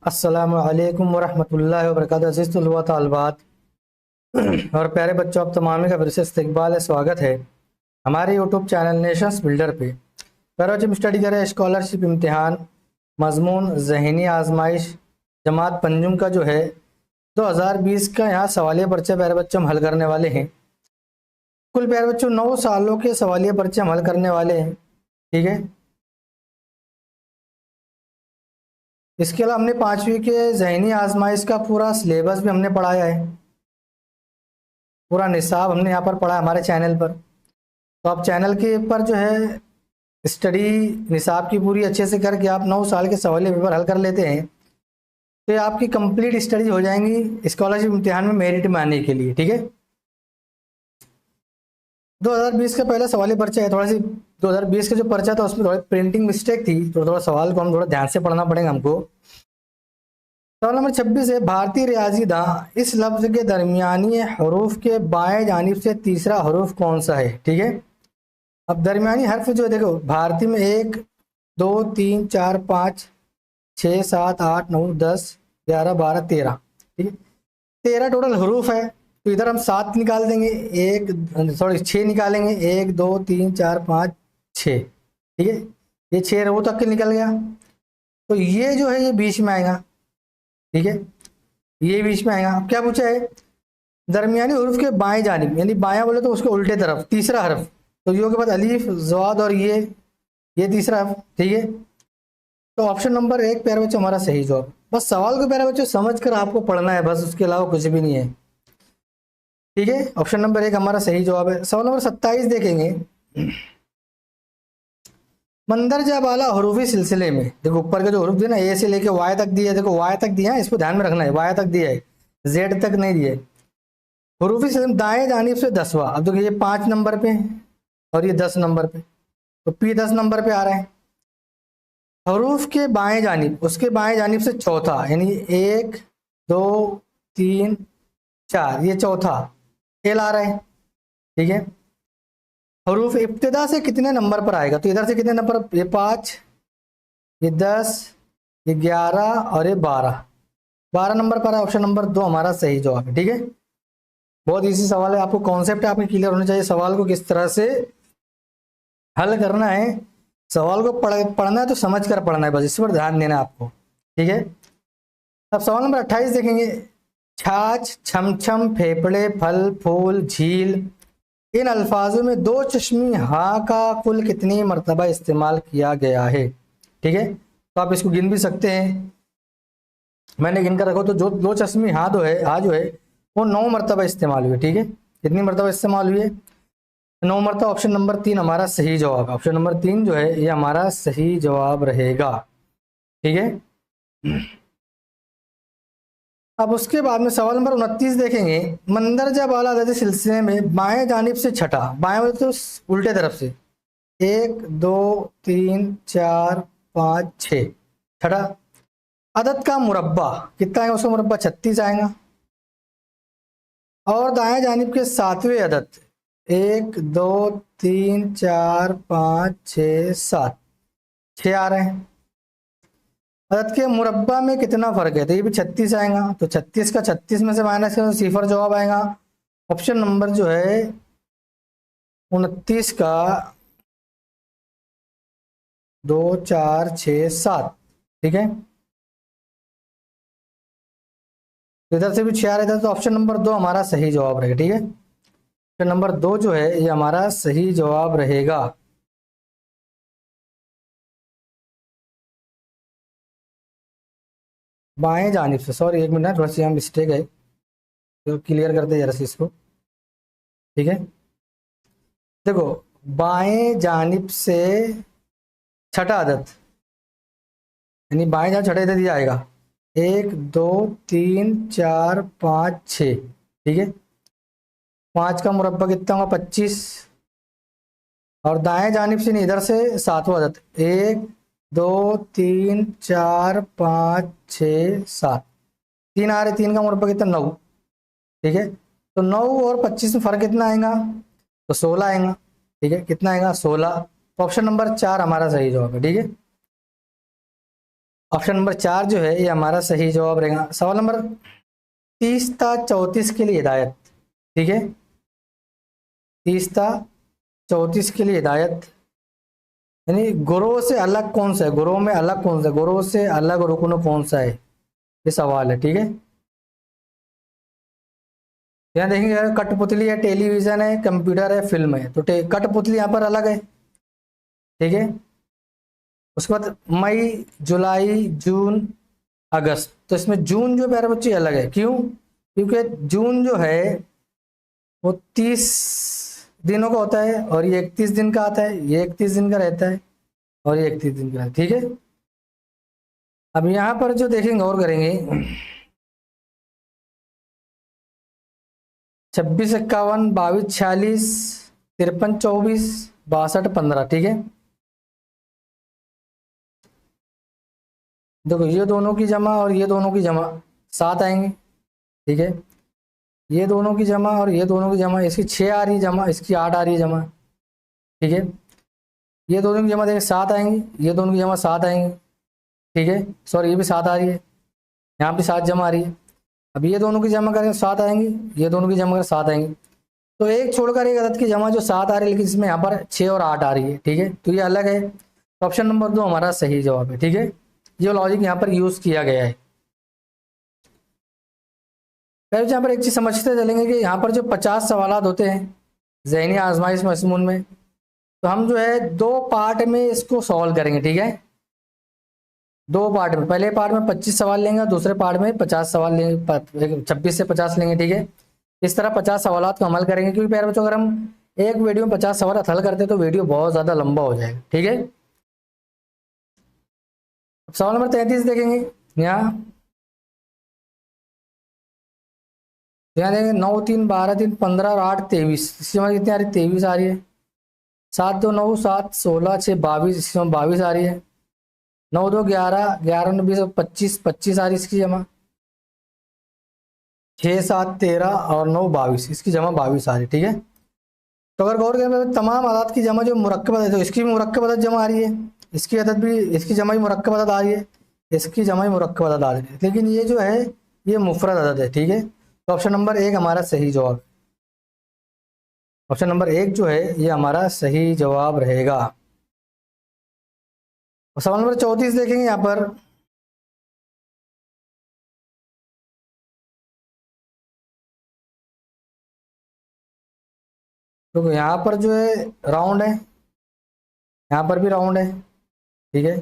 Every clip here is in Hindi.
अस्सलामु अलैकुम वरहमतुल्लाहि वबरकातुहू। अज़ीज़ तलबा तालिबात और प्यारे बच्चों, आप तमाम का फिर से इस्तकबाल है, स्वागत है हमारे यूट्यूब चैनल नेशंस बिल्डर पे। प्यारे बच्चे, हम स्टडी करें स्कॉलरशिप इम्तिहान मजमून ज़हनी आजमाइश जमात पंजुम का जो है 2020 का यहाँ सवालिया पर्चे प्यारे बच्चों हम हल करने वाले हैं। कुल प्यारे बच्चों 9 सालों के सवालिया पर्चे हम हल करने वाले हैं, ठीक है। इसके अलावा हमने 5वीं के ज़हनी आजमाइश का पूरा सिलेबस भी हमने पढ़ाया है, पूरा निसाब हमने यहाँ पर पढ़ा हमारे चैनल पर। तो आप चैनल के पर जो है स्टडी निसाब की पूरी अच्छे से करके आप 9 साल के सवाल पेपर हल कर लेते हैं तो ये आपकी कंप्लीट स्टडी हो जाएंगी स्कॉलरशिप इम्तिहान में मेरिट में आने के लिए, ठीक है। 2020 का पहला सवाल पर्चा है। थोड़ा सी 2020 का जो पर्चा था उसमें थोड़ी प्रिंटिंग मिस्टेक थी, तो थोड़ा सवाल को हम थोड़ा ध्यान से पढ़ना पड़ेगा हमको। सवाल नंबर 26 है, भारतीय रियाजी दां इस लफ्ज के दरमियानी हरूफ के बाएं जानिब से तीसरा हरूफ कौन सा है, ठीक है। अब दरमियानी हर्फ जो है, देखो भारतीय में 1 2 3 4 5 6 7 8 9 10 11 12 13, ठीक है। 13 टोटल हरूफ है, तो इधर हम 7 निकाल देंगे, 6 निकालेंगे, 1 2 3 4 5 6, ठीक है। ये 6 रो तक के निकल गया, तो ये जो है ये बीच में आएगा, ठीक है। ये बीच में आएगा। अब क्या पूछा है, दरमियानी हरूफ के बाएं जानिब, यानी बायां बोले तो उसके उल्टे तरफ तीसरा हर्फ, तो यो के बाद अलीफ ज़ाद और ये तीसरा हर्फ, ठीक है। तो ऑप्शन नंबर 1 प्यारे बच्चों हमारा सही जवाब। बस सवाल को प्यारे बच्चों समझ कर आपको पढ़ना है, बस उसके अलावा कुछ भी नहीं है, ठीक है। ऑप्शन नंबर 1 हमारा सही जवाब है। सवाल नंबर 27 देखेंगे। मंदरजा बाला हरूफी सिलसिले में, देखो ऊपर के जो हरूफ दिए ना, ए से लेके वाई तक दिया है, देखो वाई तक दिया है, इसको ध्यान में रखना है, वाई तक दिया है, जेड तक नहीं दिया है। हरूफी सिलसिले में दाएं जानिब से 10वां, अब देखो ये 5 नंबर पे और ये 10 नंबर पे, तो पी 10 नंबर पे आ रहा है। हरूफ के बाएं जानिब, उसके बाएं जानिब से चौथा, यानी 1 2 3 4, ये चौथा एल आ रहा है, ठीक है। हरूफ इब्तिदा से कितने नंबर पर आएगा, तो इधर से कितने नंबर, ये 5 ये 10 ये 11 और ये 12 नंबर पर है। ऑप्शन नंबर 2 हमारा सही जवाब है, ठीक है। बहुत इजी सवाल है, आपको कॉन्सेप्ट आपके क्लियर होना चाहिए, सवाल को किस तरह से हल करना है। सवाल को पढ़ना है तो समझ कर पढ़ना है, बस इस पर ध्यान देना है आपको, ठीक है। अब सवाल नंबर 28 देखेंगे। छाछ छमछम फेफड़े फल फूल झील, इन अल्फाजों में दो चश्मी हाँ का कुल कितनी मरतबा इस्तेमाल किया गया है, ठीक है। तो आप इसको गिन भी सकते हैं, मैंने गिन कर रखो, तो जो दो चश्मी हाँ जो है वो 9 मरतबा इस्तेमाल हुई, ठीक है। कितनी मरतबा इस्तेमाल हुई है, 9 मरतबा। ऑप्शन नंबर 3 हमारा सही जवाब, ऑप्शन नंबर 3 जो है ये हमारा सही जवाब रहेगा, ठीक है। अब उसके बाद में सवाल नंबर 29 देखेंगे। मंदरजा बाला अदद सिलसिले में बाएं जानिब से छठा, बाएं बोले तो उल्टे तरफ से, 1 2 3 4 5 6, छठा अदद का मुरब्बा कितना आएगा, उसका मुरब्बा 36 आएगा। और दाएं जानिब के 7वें अदद, 1 2 3 4 5 6 7, 6 आ रहे हैं। अदद के मुरब्बा में कितना फर्क है, तो ये भी 36 आएगा, तो 36 का 36 में से माइनस करें तो सिफर जवाब आएगा। ऑप्शन नंबर जो है 29 का 2 4 6 7, ठीक है। तो इधर से भी 6 आ रहा था, तो ऑप्शन नंबर 2 हमारा सही जवाब रहेगा, ठीक है। ऑप्शन नंबर 2 जो है ये हमारा सही जवाब रहेगा। बाएं जानिब से, सॉरी एक मिनट, थोड़ा सी यहाँ मिस्टेक है, तो क्लियर करते जरा से इसको, ठीक है। देखो बाएं जानिब से छठा अदद, यानी बाएं जानिब छठा अदद ये आएगा 1 2 3 4 5 6, ठीक है। 5 का मुरब्बा कितना होगा, 25। और दाएं जानिब से नहीं, इधर से 7वां अदद, 1 2 3 4 5 6 7, 3 आ रहे, 3 का मुरब्बा कितना, 9, ठीक है। तो 9 और 25 में फर्क कितना आएगा, तो 16 आएगा, ठीक है। कितना आएगा, 16। तो ऑप्शन नंबर 4 हमारा सही जवाब है, ठीक है। ऑप्शन नंबर 4 जो है ये हमारा सही जवाब रहेगा। सवाल नंबर 30 था 34 के लिए हिदायत, ठीक है। 30 था 34 के लिए हिदायत, यानी गुरु से अलग कौन सा है, गुरु में अलग कौन सा है, गुरु से अलग रुकन कौन सा है, ये सवाल है, ठीक है। यहाँ देखेंगे कठपुतली है, टेलीविजन है, कंप्यूटर है, फिल्म है, तो कठपुतली यहाँ पर अलग है, ठीक है। उसके बाद मई, जुलाई, जून, अगस्त, तो इसमें जून जो प्यारे बच्चे अलग है, क्यों? क्योंकि जून जो है वो 30 दिनों का होता है और ये 31 दिन का आता है, ये 31 दिन का रहता है और ये 31 दिन का है, ठीक है। अब यहाँ पर जो देखेंगे और करेंगे, 26, 51, 22, 46, 53, 24, 62, 15, ठीक है। देखो ये दोनों की जमा और ये दोनों की जमा 7 आएंगे, ठीक है। ये दोनों की जमा और ये दोनों की जमा, इसकी 6 आ रही है जमा, इसकी 8 आ रही है जमा, ठीक है। ये दोनों की जमा देखें 7 आएंगी, ये दोनों की जमा 7 आएंगी, ठीक है। सॉरी ये भी 7 आ रही है, यहाँ पे 7 जमा आ रही है। अब ये दोनों की जमा करें 7 आएंगी, ये दोनों की जमा करें 7 आएंगी, तो एक छोड़कर एक अदद की जमा जो 7 आ रही है, लेकिन इसमें यहाँ पर 6 और 8 आ रही है, ठीक है, तो ये अलग है। तो ऑप्शन नंबर 2 हमारा सही जवाब है, ठीक है। ये लॉजिक यहाँ पर यूज किया गया है। फिर यहाँ पर एक चीज समझते चलेंगे कि यहाँ पर जो 50 सवालात होते हैं ज़हनी आजमाइश मजमून में, तो हम जो है 2 पार्ट में इसको सॉल्व करेंगे, ठीक है। 2 पार्ट में, पहले पार्ट में 25 सवाल लेंगे और दूसरे पार्ट में 50 सवाल लेंगे, 26 से 50 लेंगे, ठीक है। इस तरह 50 सवालात का अमल करेंगे, क्योंकि प्यारे बच्चों अगर हम एक वीडियो में 50 सवाल हल करते तो वीडियो बहुत ज़्यादा लंबा हो जाएगा, ठीक है। सवाल नंबर 33 देखेंगे। यहाँ यहाँ देखेंगे 9, 3, 12, 3, 15 और 8, 23, इसकी जमा कितनी आ रही है? 23 आ रही है। 7, 2, 9, 7, 16, 6, 22, इसकी जमा 22 आ रही है। 9, 2, 11, 11, 9, 20, 25, 25 आ रही है इसकी जमा। 6, 7, 13 और 9, 22, इसकी जमा 22 आ रही है, ठीक है। तो अगर गौर करें तमाम आदात की जमा जो मुरक्कब अदद है, तो इसकी भी मुरक्कब अदद जमा आ रही है, इसकी अदद भी, इसकी जमा ही मुरक्कब अदद आ रही है, इसकी जमा ही मुरक्कब अदद आ रही है, लेकिन ये जो है ये मुफरद अदद है, ठीक है। तो ऑप्शन नंबर 1 हमारा सही जवाब, ऑप्शन नंबर 1 जो है ये हमारा सही जवाब रहेगा। सवाल नंबर 34 देखेंगे यहाँ पर। तो यहाँ पर जो है राउंड है, यहाँ पर भी राउंड है, ठीक है,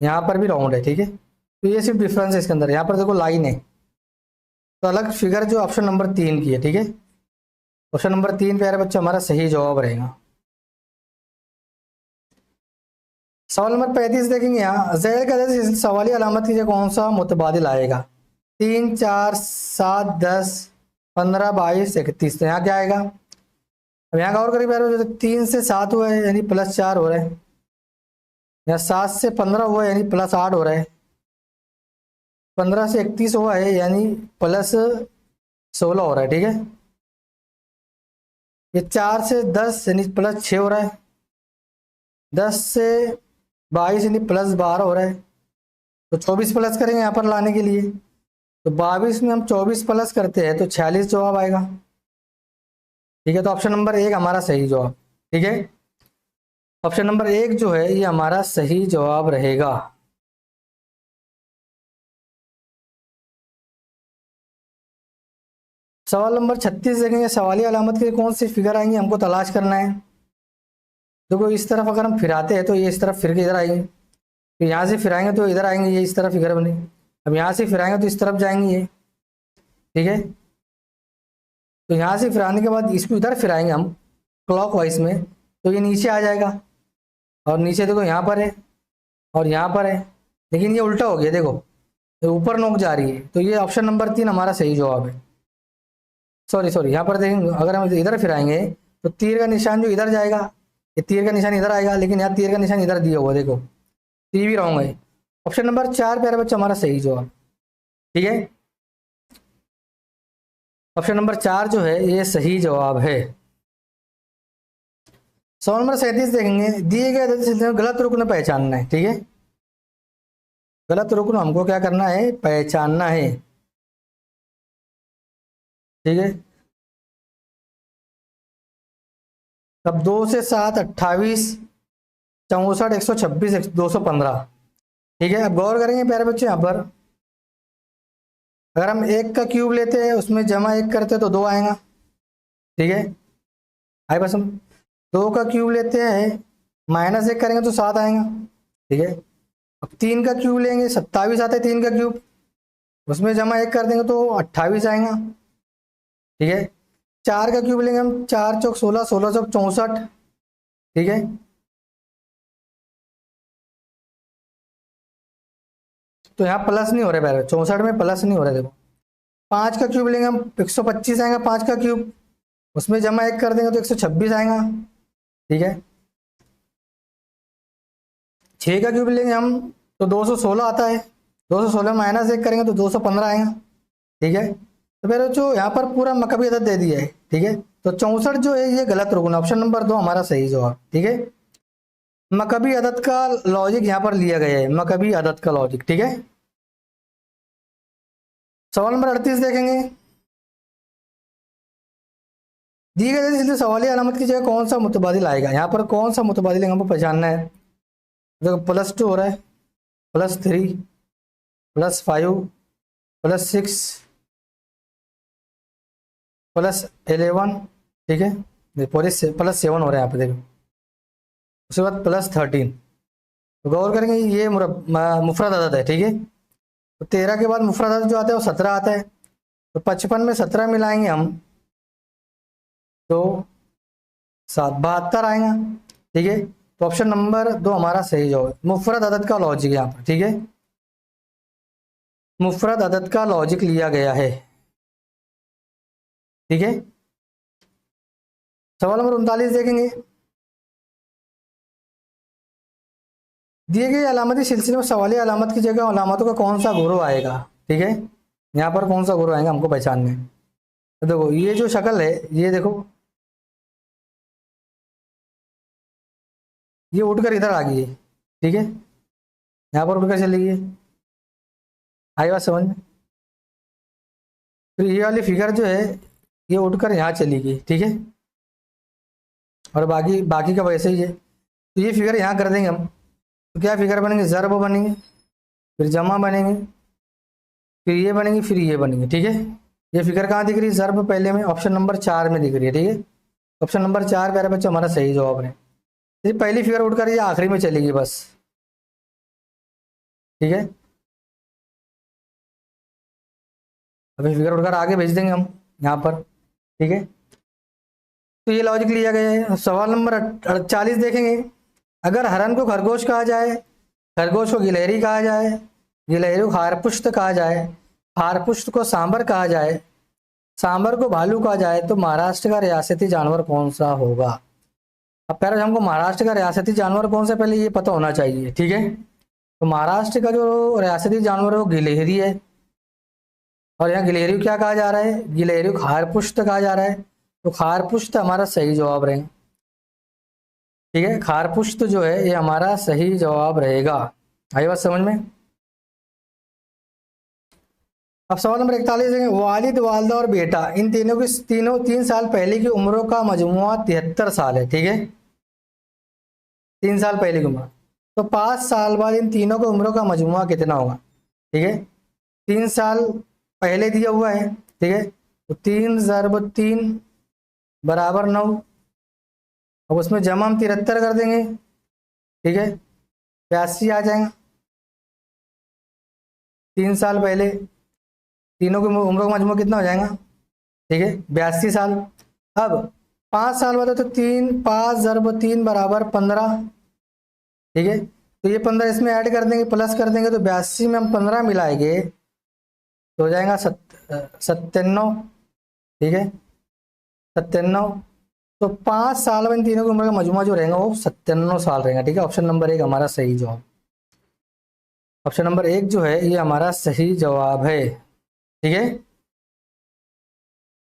यहाँ पर भी राउंड है, ठीक है। तो ये सिर्फ डिफरेंस है इसके अंदर, यहाँ पर देखो लाइन है, तो अलग फिगर जो ऑप्शन नंबर 3 की है, ठीक है। ऑप्शन नंबर 3 प्यारे बच्चे हमारा सही जवाब रहेगा। सवाल नंबर 35 देखेंगे। यहाँ ज़ैर का सवाली अलामत की कौन सा मुतबादिल आएगा? 3, 4, 7, 10, 15, 22, 31, तो यहाँ क्या आएगा? अब यहाँ का और करीब यार 3 से 7 हुआ है यानी +4 हो रहा है, या 7 से 15 हुआ है यानी +8 हो रहा है, 15 से 31 हुआ है यानी +16 हो रहा है, ठीक है। ये 4 से 10 यानी +6 हो रहा है, 10 से 22 यानी +12 हो रहा है, तो 24 प्लस करेंगे यहाँ पर लाने के लिए, तो 22 में हम 24 प्लस करते हैं तो 46 जवाब आएगा, ठीक है। तो ऑप्शन नंबर 1 हमारा सही जवाब, ठीक है। ऑप्शन नंबर 1 जो है ये हमारा सही जवाब रहेगा। सवाल नंबर 36 देखेंगे। सवाली अलामत के लिए कौन सी फिगर आएंगी हमको तलाश करना है। देखो इस तरफ अगर हम फिराते हैं तो ये इस तरफ फिर के इधर आएंगे, तो यहाँ से फिराएंगे तो इधर आएंगे, ये इस तरफ फिगर बनी। अब यहाँ से फिराएंगे तो इस तरफ जाएंगे ये, ठीक है। तो यहाँ से फिराने के बाद इसको इधर फिराएंगे हम क्लॉकवाइज में, तो ये नीचे आ जाएगा, और नीचे देखो यहाँ पर है और यहाँ पर है, लेकिन ये उल्टा हो गया, देखो तो ऊपर नोक जा रही है, तो ये ऑप्शन नंबर 3 हमारा सही जवाब है। सॉरी यहाँ पर देखेंगे अगर हम इधर फिराएंगे तो तीर का निशान जो इधर जाएगा, ये तीर का निशान इधर आएगा, लेकिन यहाँ तीर का निशान इधर दिया हुआ, देखो ती भी रॉन्ग है। ऑप्शन नंबर 4 प्यारे बच्चा हमारा सही जवाब, ठीक है। ऑप्शन नंबर 4 जो है ये सही जवाब है। सवाल नंबर 37 देखेंगे। दिए गए गलत रुकन पहचानना है, ठीक है। गलत रुकन हमको क्या करना है, पहचानना है। ठीक है, तब 2 से 7 28, 64, 126, 215। ठीक है, अब गौर करेंगे प्यारे बच्चे यहाँ पर, अगर हम 1 का क्यूब लेते हैं उसमें जमा 1 करते हैं तो 2 आएगा। ठीक है, आए बस हम 2 का क्यूब लेते हैं -1 करेंगे तो 7 आएगा। ठीक है, अब 3 का क्यूब लेंगे, 27 आता है 3 का क्यूब, उसमें जमा 1 कर देंगे तो 28 आएगा। ठीक है, 4 का क्यूब लेंगे हम, 4 चौक 16, 16 चौक 64। ठीक है, तो यहाँ प्लस नहीं हो रहा है, 64 में प्लस नहीं हो रहा है। देखो 5 का क्यूब लेंगे हम, 125 आएगा 5 का क्यूब, उसमें जमा 1 कर देंगे तो 126 आएगा। ठीक है, 6 का क्यूब लेंगे हम तो 216 आता है, 216 -1 करेंगे तो 215 आएगा। ठीक है, तो फिर जो यहाँ पर पूरा मकबी अदद दे दिया है। ठीक है, तो 64 जो है ये गलत रुकन, ऑप्शन नंबर 2 हमारा सही जवाब। ठीक है, मकबी अदद का लॉजिक यहाँ पर लिया गया है, मकबी अदद का लॉजिक। ठीक है, सवाल नंबर 38 देखेंगे। दी गई इसलिए सवाली अलामत की जगह कौन सा मुतबादिल आएगा, यहाँ पर कौन सा मुतबादिल हमको पहचानना है। देखो +2 हो रहा है, +3, +5, +6, +11। ठीक है, पूरे +7 हो रहा है यहाँ पे, देखो उसके बाद +13। तो गौर करेंगे ये मुफरद अदद है। ठीक है, तो 13 के बाद मुफरद अदद जो आता है वो 17 आता है, तो 55 में 17 मिलाएंगे हम तो 72 आएगा। ठीक है, तो ऑप्शन नंबर 2 हमारा सही जवाब है, मुफरद अदद का लॉजिक यहाँ पर। ठीक है, मुफरद अदद का लॉजिक लिया गया है। ठीक है, सवाल नंबर 39 देखेंगे। दिए गए अलामती सिलसिले में सवाली अलामत की जगह अलामतों का कौन सा गुरु आएगा। ठीक है, यहाँ पर कौन सा गुरु आएगा हमको पहचानना है। तो देखो ये जो शक्ल है, ये देखो ये उठकर इधर आ गई है। ठीक है, यहाँ पर उठकर चली गई, आई बात समझ में। फिर ये वाली फिगर जो है ये उठकर यहाँ चली गई। ठीक है, और बाकी बाकी का वैसे ही है, तो ये फिगर यहाँ कर देंगे हम, तो क्या फिगर बनेंगे, ज़रब बनेंगे, फिर जमा बनेंगे, फिर ये बनेंगे, फिर ये बनेंगे। ठीक है, ये फिगर कहाँ दिख रही है, ज़रब पहले में ऑप्शन नंबर 4 में दिख रही है। ठीक है, ऑप्शन नंबर 4 प्यारे बच्चे हमारा सही जवाब है। ये पहली फिगर उठकर ये आखिरी में चलेगी बस। ठीक है, अभी फिगर उठकर आगे भेज देंगे हम यहाँ पर। ठीक है, तो ये लॉजिक लिया गया है। सवाल नंबर 48 देखेंगे। अगर हरन को खरगोश कहा जाए, खरगोश को गिलहरी कहा जाए, गिलहरी को हारपुष्ट कहा जाए, हारपुष्ट को सांबर कहा जाए, सांबर को भालू कहा जाए, तो महाराष्ट्र का रियासती जानवर कौन सा होगा। अब पहले हमको महाराष्ट्र का रियासती जानवर कौन सा पहले ये पता होना चाहिए। ठीक है, तो महाराष्ट्र का जो रियासती जानवर है वो गिलहरी है, और यहाँ गिलहरी को क्या कहा जा रहा है, गिलहरी को खारपुष्ट कहा जा रहा है, तो खारपुष्ट हमारा सही जवाब रहेगा। ठीक है, खारपुष्ट जो है ये हमारा सही जवाब रहेगा। आई बात समझ में। अब सवाल नंबर 41 है, वालिद वालदा और बेटा इन तीनों की 3 साल पहले की उम्रों का मजमुआ 73 साल है। ठीक है, 3 साल पहले की उम्र, तो 5 साल बाद इन तीनों की उम्रों का मजमुआ कितना होगा। ठीक है, 3 साल पहले दिया हुआ है। ठीक है, तो 3 ज़रब 3 बराबर 9, अब उसमें जमा हम 73 कर देंगे। ठीक है, 82 आ जाएगा। 3 साल पहले तीनों की उम्र का मजमू कितना हो जाएगा, ठीक है 82 साल। अब 5 साल बाद तो 5 ज़रब 3 बराबर 15। ठीक है, तो ये 15 इसमें ऐड कर देंगे, प्लस कर देंगे, तो 82 में हम 15 मिलाएंगे तो हो जाएगा 97। ठीक है, 97, तो 5 साल में इन तीनों की उम्र का मजमूआ जो रहेगा वो 97 साल रहेगा। ठीक है, ऑप्शन नंबर 1 हमारा सही जवाब, ऑप्शन नंबर 1 जो है ये हमारा सही जवाब है। ठीक है,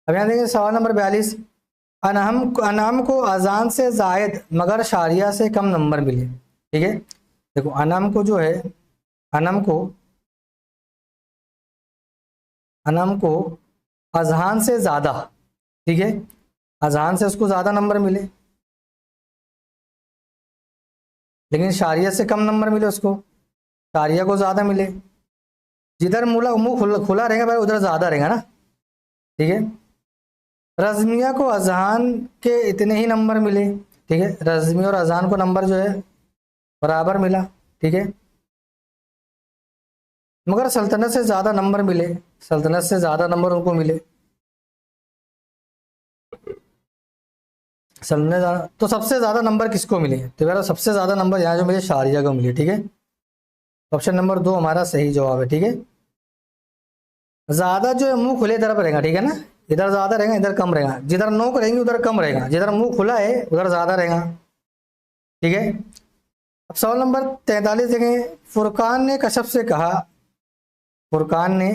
अब यहाँ देखिए सवाल नंबर 42, अनहम को अजान से जायद मगर शारिया से कम नंबर मिले। ठीक है, देखो अनहम को जो है अनम को अनम को अजहान से ज्यादा, ठीक है, अजहान से उसको ज्यादा नंबर मिले, लेकिन शारिया से कम नंबर मिले उसको, शारिया को ज्यादा मिले। जिधर मुंह खुला रहेगा भाई उधर ज्यादा रहेगा ना, ठीक है। रजमिया को अजहान के इतने ही नंबर मिले, ठीक है, रजमी और अजहान को नंबर जो है बराबर मिला, ठीक है, मगर सल्तनत से ज्यादा नंबर मिले, सल्तनत से ज्यादा नंबर उनको मिले, तो सबसे ज्यादा नंबर किसको मिले, तो यार सबसे ज्यादा नंबर यहाँ जो मिले शारिया को मिले, ठीक है। ऑप्शन नंबर 2 हमारा सही जवाब है, ठीक है। ज्यादा जो है मुंह खुले तरफ रहेगा, ठीक है ना, इधर ज्यादा रहेगा इधर कम रहेगा, जिधर नोक रहेंगे उधर कम रहेगा, जिधर मुंह खुला है उधर ज्यादा रहेगा, ठीक है। अब सवाल नंबर 43 देखें। फुरकान ने कश्यप से कहा, फुरकान ने,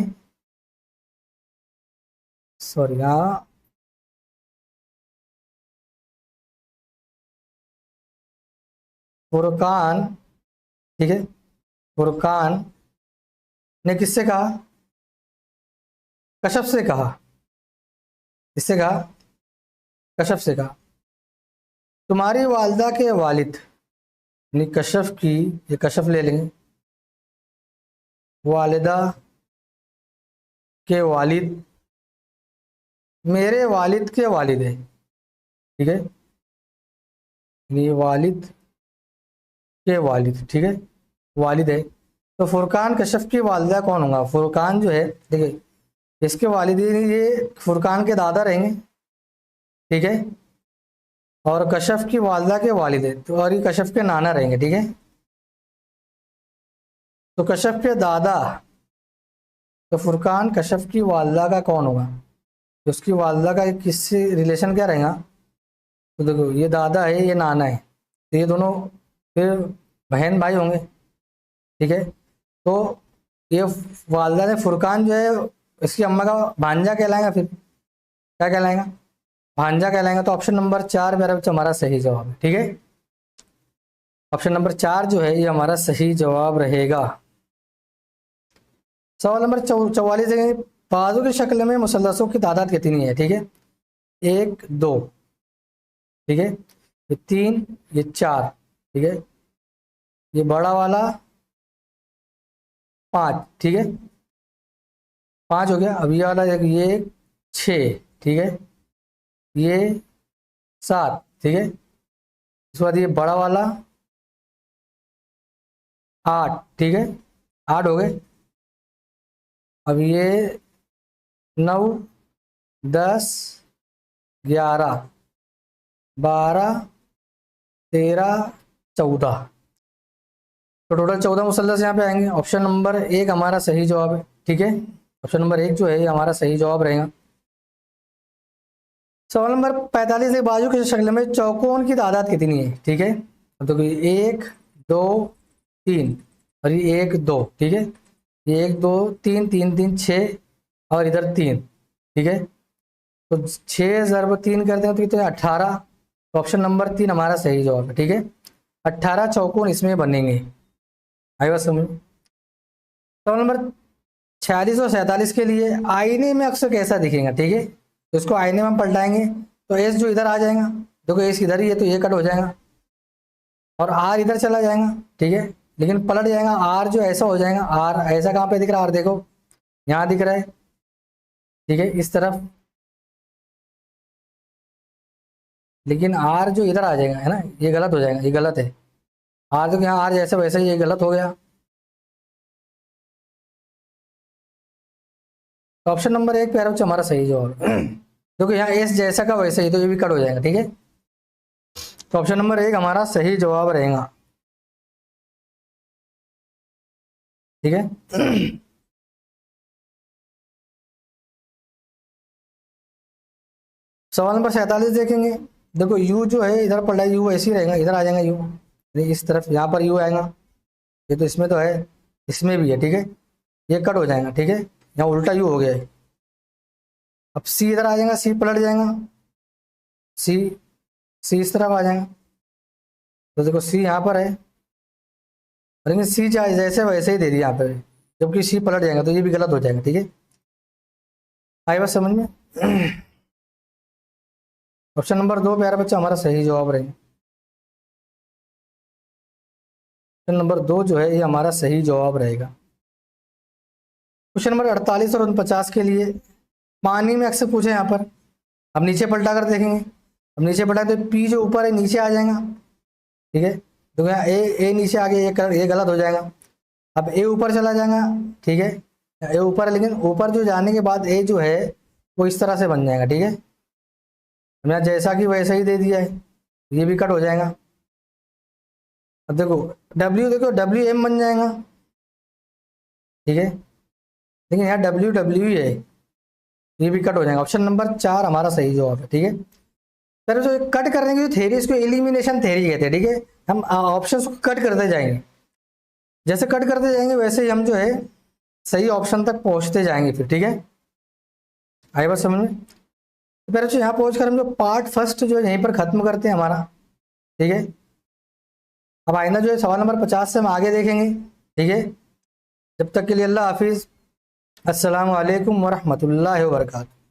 सॉरी हाँ, फुरकान, ठीक है, फुरकान ने किससे कहा, कश्यप से कहा, किससे कहा, कश्यप से कहा, तुम्हारी वालदा के वालिद, यानी कश्यप की, ये कश्यप ले लेंगे, वालिदा के वालिद मेरे वालिद के वालिद है, ठीक है, ये वालिद के वालिद, ठीक है, वालिद है। तो फुरकान कश्यप की वालिदा कौन होगा, फुरकान जो है देखिए इसके वालिदैन ये फुरकान के दादा रहेंगे, ठीक है, और कश्यप की वालिदा के वालिद है, तो और ये कश्यप के नाना रहेंगे, ठीक है। तो कश्यप के दादा, तो फुरकान कश्यप की वालिदा का कौन होगा, तो उसकी वालिदा का किससे रिलेशन क्या रहेगा, तो देखो ये दादा है ये नाना है, तो ये दोनों फिर बहन भाई होंगे, ठीक है। तो ये वालदा ने फुरकान जो है इसकी अम्मा का भांजा कहलाएगा, फिर क्या कहलाएगा, भांजा कहलाएगा। तो ऑप्शन नंबर 4 मेरा बच्चा हमारा सही जवाब है, ठीक है। ऑप्शन नंबर 4 जो है ये हमारा सही जवाब रहेगा। सवाल नंबर 44 है। बाजू की शक्ल में मुसल्लसों की तादाद कितनी है, ठीक है, 1 2, ठीक है, ये 3 ये 4, ठीक है, ये बड़ा वाला 5, ठीक है, 5 हो गया। अब ये वाला ये 6, ठीक है, ये 7, ठीक है, उसके बाद ये बड़ा वाला 8, ठीक है, 8 हो गए। अब ये 9 10 11 12 13 14, तो टोटल 14 मुसल्लस यहाँ पे आएंगे। ऑप्शन नंबर 1 हमारा सही जवाब है, ठीक है, ऑप्शन नंबर 1 जो है ये हमारा सही जवाब रहेगा। सवाल नंबर 45 है। बाजू की शक्ल में चौकोन की तादाद कितनी है, ठीक है, तो 1 2 3 और ये 1 2, ठीक है, ये 1 2 3 3 3 6 और इधर 3, ठीक है, तो 6 ज़रब 3 करते हैं तो कितने 18, तो ऑप्शन नंबर 3 हमारा सही जवाब है, ठीक है, 18 चौकोन इसमें बनेंगे। आई बात समझ। सवाल नंबर 46 और 47 के लिए आईने में अक्सर कैसा दिखेगा, ठीक है, तो इसको आईने में हम पलटाएंगे तो एस जो इधर आ जाएगा, देखो एस इधर ही है तो ये कट हो जाएगा और आर इधर चला जाएगा, ठीक है, लेकिन पलट जाएगा आर जो ऐसा हो जाएगा, आर ऐसा कहाँ पे दिख रहा है, आर देखो यहाँ दिख रहा है, ठीक है, इस तरफ, लेकिन आर जो इधर आ जाएगा है ना, ये गलत हो जाएगा, ये गलत है, आर देखो यहाँ आर जैसे वैसे ये गलत हो गया। तो ऑप्शन नंबर 1 प्यारा बच्चा हमारा सही जवाब है। देखो यहाँ एस जैसा का वैसे ही, तो ये भी कट हो जाएगा, ठीक है, तो ऑप्शन नंबर 1 हमारा सही जवाब रहेगा, ठीक है। सवाल नंबर 47 देखेंगे। देखो यू जो है इधर पढ़ा यू ऐसे ही रहेगा, इधर आ जाएगा यू, इस तरफ यहाँ पर यू आएगा, ये तो इसमें तो है, इसमें भी है, ठीक है, ये कट हो जाएगा, ठीक है, यहाँ उल्टा यू हो गया है। अब सी इधर आ जाएगा, सी पलट जाएगा, सी सी इस तरफ आ जाएगा, तो देखो सी यहाँ पर है, और लेकिन सी जैसे वैसे ही दे दिया यहाँ पे, जबकि सी पलट जाएगा तो ये भी गलत हो जाएगा। ठीक है, आई बात समझ में? ऑप्शन नंबर 2 प्यारा बच्चा हमारा सही जवाब रहेगा। ऑप्शन नंबर 2 जो है ये हमारा सही जवाब रहेगा। क्वेश्चन नंबर 48 और 49 के लिए पानी में अक्सर पूछे यहाँ पर। अब नीचे पलटा कर देखेंगे। अब नीचे पलटा तो पी जो ऊपर है नीचे आ जाएगा। ठीक है, तो यहाँ ए नीचे आ गया, ये गलत हो जाएगा। अब ए ऊपर चला जाएगा। ठीक है, ए ऊपर है, लेकिन ऊपर जो जाने के बाद ए जो है वो इस तरह से बन जाएगा। ठीक है, हमने जैसा कि वैसा ही दे दिया है, ये भी कट हो जाएगा। अब देखो डब्ल्यू एम बन जाएगा। ठीक है, लेकिन यहाँ डब्ल्यू डब्ल्यू ही है, ये भी कट हो जाएगा। ऑप्शन नंबर 4 हमारा सही जवाब है। ठीक है सर, जो कट करने की जो थेरी इसको एलिमिनेशन थेरी कहते हैं। ठीक है, हम ऑप्शन को कट करते जाएंगे, जैसे कट करते जाएंगे वैसे ही हम जो है सही ऑप्शन तक पहुंचते जाएंगे फिर। ठीक है, आई बात समझ में? तो फिर यहाँ पहुंच कर हम जो पार्ट फर्स्ट जो है यहीं पर खत्म करते हैं हमारा। ठीक है, अब आइंदा जो है सवाल नंबर 50 से हम आगे देखेंगे। ठीक है, जब तक के लिए अल्लाह हाफिज़, अस्सलाम वालेकुम वरहमतुल्लाहि वबरकातुहू।